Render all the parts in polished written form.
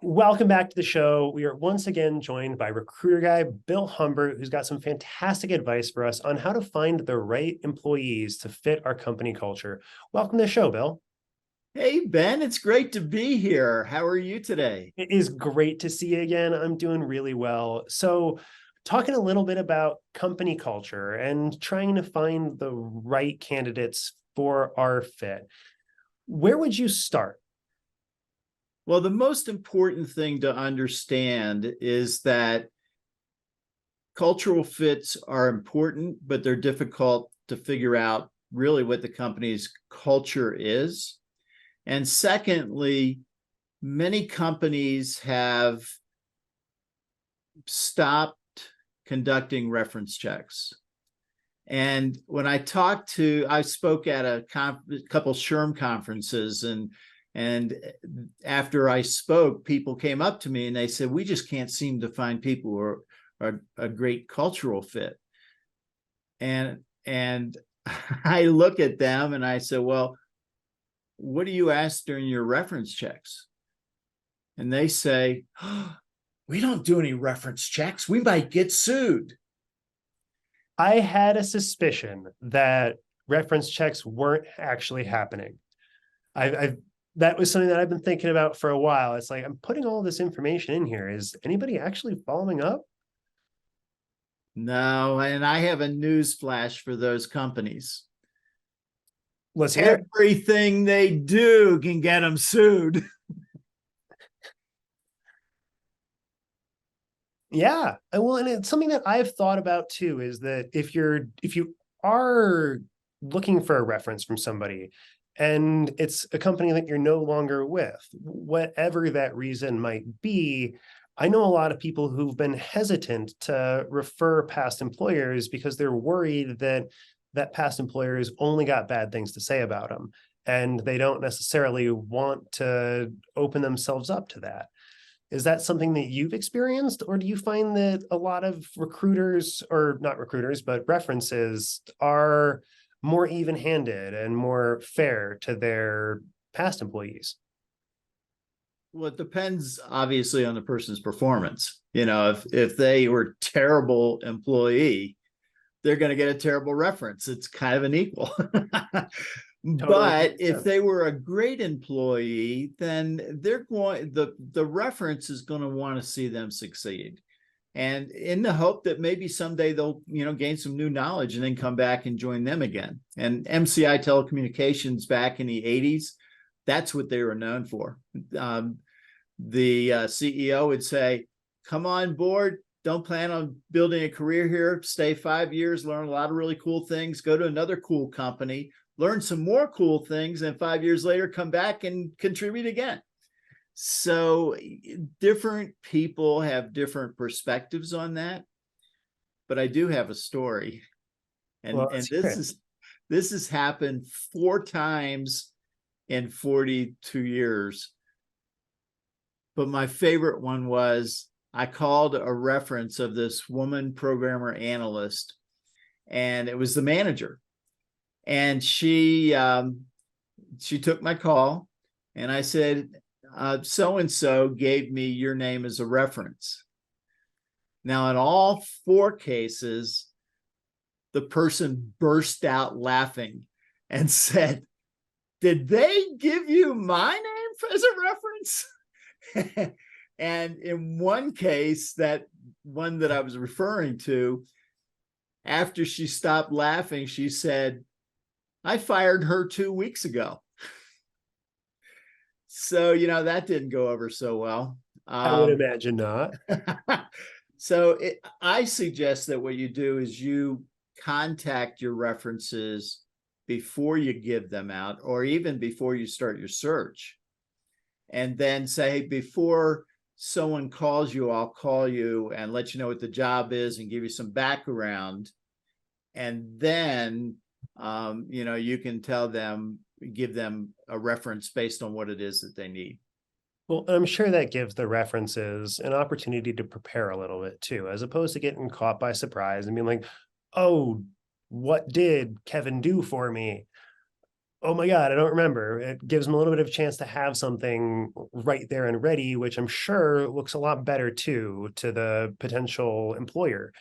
Welcome back to the show. We are once again joined by recruiter guy Bill Humbert, who's got some fantastic advice for us on how to find the right employees to fit our company culture. Welcome to the show, Bill. Hey, Ben, it's great to be here. How are you today? It is great to see you again. I'm doing really well. So, talking a little bit about company culture and trying to find the right candidates for our fit. Where would you start? Well, the most important thing to understand is that cultural fits are important, but they're difficult to figure out really what the company's culture is. And secondly, many companies have stopped conducting reference checks. And when I spoke at a couple SHRM conferences, and after I spoke, people came up to me and they said, "We just can't seem to find people who are a great cultural fit." And I look at them and I said, "Well, what do you ask during your reference checks?" And they say, "Oh, we don't do any reference checks. We might get sued." I had a suspicion that reference checks weren't actually happening. I've that was something that I've been thinking about for a while. It's like I'm putting all this information in here. Is anybody actually following up? No, and I have a news flash for those companies. Let's hear it. Everything they do can get them sued. Yeah. Well, and it's something that I've thought about too, is that if you are looking for a reference from somebody and it's a company that you're no longer with, whatever that reason might be, I know a lot of people who've been hesitant to refer past employers because they're worried that past employers only got bad things to say about them, and they don't necessarily want to open themselves up to that. Is that something that you've experienced, or do you find that a lot of recruiters, or not recruiters, but references are more even-handed and more fair to their past employees? Well, it depends obviously on the person's performance. If they were a terrible employee, they're going to get a terrible reference. It's kind of an equal. Totally. But if they were a great employee, then the reference is going to want to see them succeed. And in the hope that maybe someday they'll, gain some new knowledge and then come back and join them again. And MCI Telecommunications back in the 80s, that's what they were known for. The CEO would say, "Come on board. Don't plan on building a career here. Stay 5 years, learn a lot of really cool things, go to another cool company, learn some more cool things, and 5 years later, come back and contribute again." So different people have different perspectives on that. But I do have a story. And this has happened 4 times in 42 years. But my favorite one was I called a reference of this woman programmer analyst, and it was the manager. And she took my call, and I said, "So-and-so gave me your name as a reference." Now, in all 4 cases, the person burst out laughing and said, "Did they give you my name as a reference?" And in one case, that one that I was referring to, after she stopped laughing, she said, "I fired her 2 weeks ago." So, that didn't go over so well. I would imagine not. So I suggest that what you do is you contact your references before you give them out, or even before you start your search. And then say, "Before someone calls you, I'll call you and let you know what the job is and give you some background." And then, you can give them a reference based on what it is that they need. Well, I'm sure that gives the references an opportunity to prepare a little bit too, as opposed to getting caught by surprise and being like, "Oh, what did Kevin do for me?" Oh my God, I don't remember. It gives them a little bit of a chance to have something right there and ready, which I'm sure looks a lot better too to the potential employer.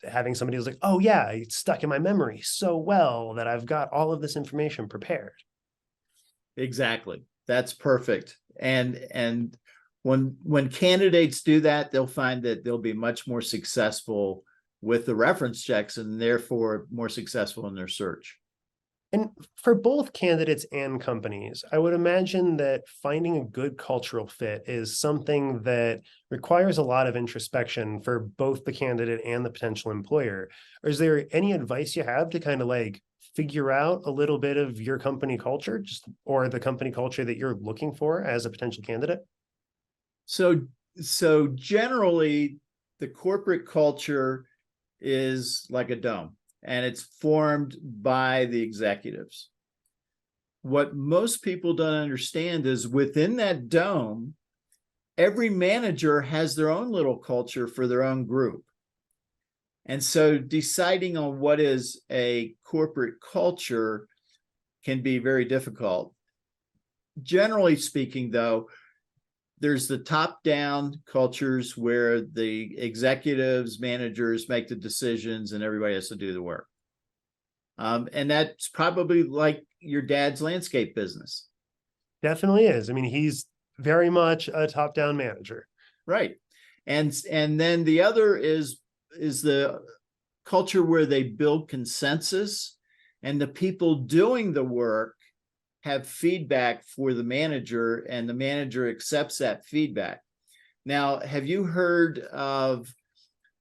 Having somebody who's like, oh yeah, it's stuck in my memory so well that I've got all of this information prepared. Exactly. That's perfect. And when candidates do that, they'll find that they'll be much more successful with the reference checks and therefore more successful in their search. And for both candidates and companies, I would imagine that finding a good cultural fit is something that requires a lot of introspection for both the candidate and the potential employer. Or is there any advice you have to kind of like figure out a little bit of your company culture, just or the company culture that you're looking for as a potential candidate? So generally the corporate culture is like a dome and it's formed by the executives. What most people don't understand is within that dome, every manager has their own little culture for their own group. And so deciding on what is a corporate culture can be very difficult. Generally speaking, though, there's the top-down cultures where the executives, managers make the decisions and everybody has to do the work. And that's probably like your dad's landscape business. Definitely is. I mean, he's very much a top-down manager. Right. And then the other is the culture where they build consensus and the people doing the work have feedback for the manager and the manager accepts that feedback. Now, have you heard of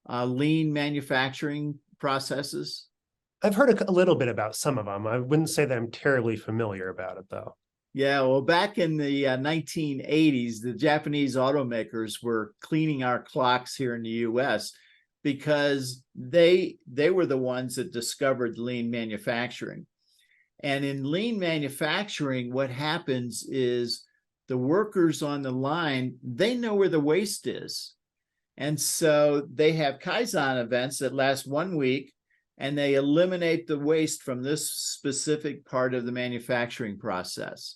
lean manufacturing processes? I've heard a little bit about some of them. I wouldn't say that I'm terribly familiar about it, though. Yeah, well, back in the 1980s, the Japanese automakers were cleaning our clocks here in the US because they were the ones that discovered lean manufacturing. And in lean manufacturing, what happens is the workers on the line, they know where the waste is. And so they have Kaizen events that last 1 week, and they eliminate the waste from this specific part of the manufacturing process.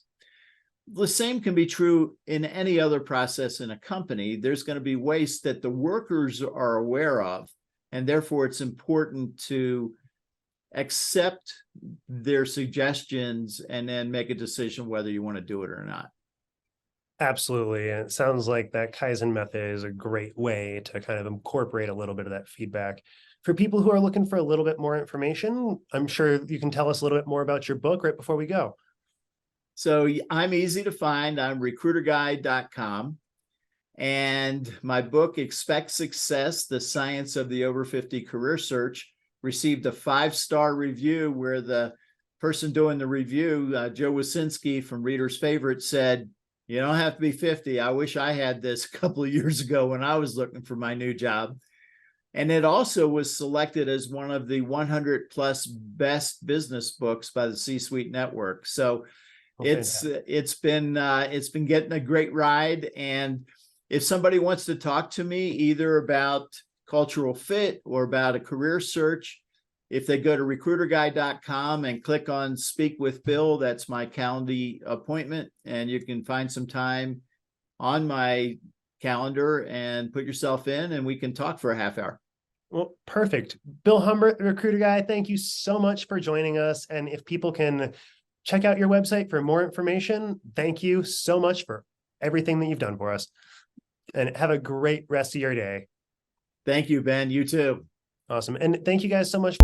The same can be true in any other process in a company. There's going to be waste that the workers are aware of, and therefore it's important to accept their suggestions and then make a decision whether you want to do it or not. Absolutely. And it sounds like that Kaizen method is a great way to kind of incorporate a little bit of that feedback. For people who are looking for a little bit more information, I'm sure you can tell us a little bit more about your book right before we go. So I'm easy to find. I'm RecruiterGuy.com. And my book, Expect Success, The Science of the Over 50 Career Search, received a 5-star review where the person doing the review, Joe Wasinski from Reader's Favorite, said, "You don't have to be 50. I wish I had this a couple of years ago when I was looking for my new job." And it also was selected as one of the 100 plus best business books by the C-Suite Network. So it's been getting a great ride. And if somebody wants to talk to me either about cultural fit or about a career search, if they go to recruiterguy.com and click on Speak with Bill, that's my Calendly appointment, and you can find some time on my calendar and put yourself in, and we can talk for a half hour. Well, perfect. Bill Humbert, the Recruiter Guy, thank you so much for joining us. And if people can check out your website for more information, thank you so much for everything that you've done for us. And have a great rest of your day. Thank you, Ben. You too. Awesome. And thank you guys so much.